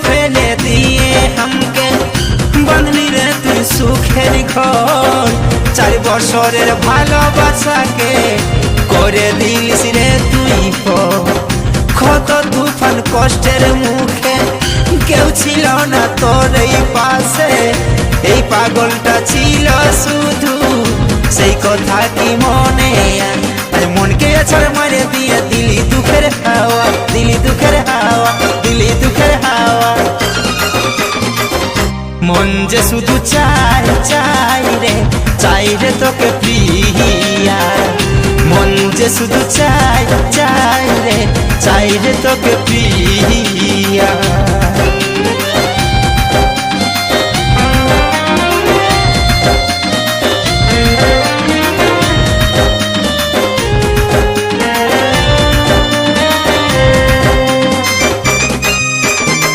ফেলে দিয়ে हमके বদলি রে তুই সুখের ঘর 4 বছরের ভালোবাসাকে করে দিলিস রে তুই কত তুফান কষ্টের মুখে কেউ ছিল না তোর এই পাশে এই পাগলটা ছিল শুধু সেই কথা কি মনে আজ মনকে আছড় মারে দিয়ে দিলি দুঃখের হাওয়া দিলি দুঃখের হাওয়া দিলি দুঃখের হাওয়া মন যে শুধু চাই চাই রে তোকে প্রিয়া মন যে শুধু চাই চাই রে তোকে প্রিয়া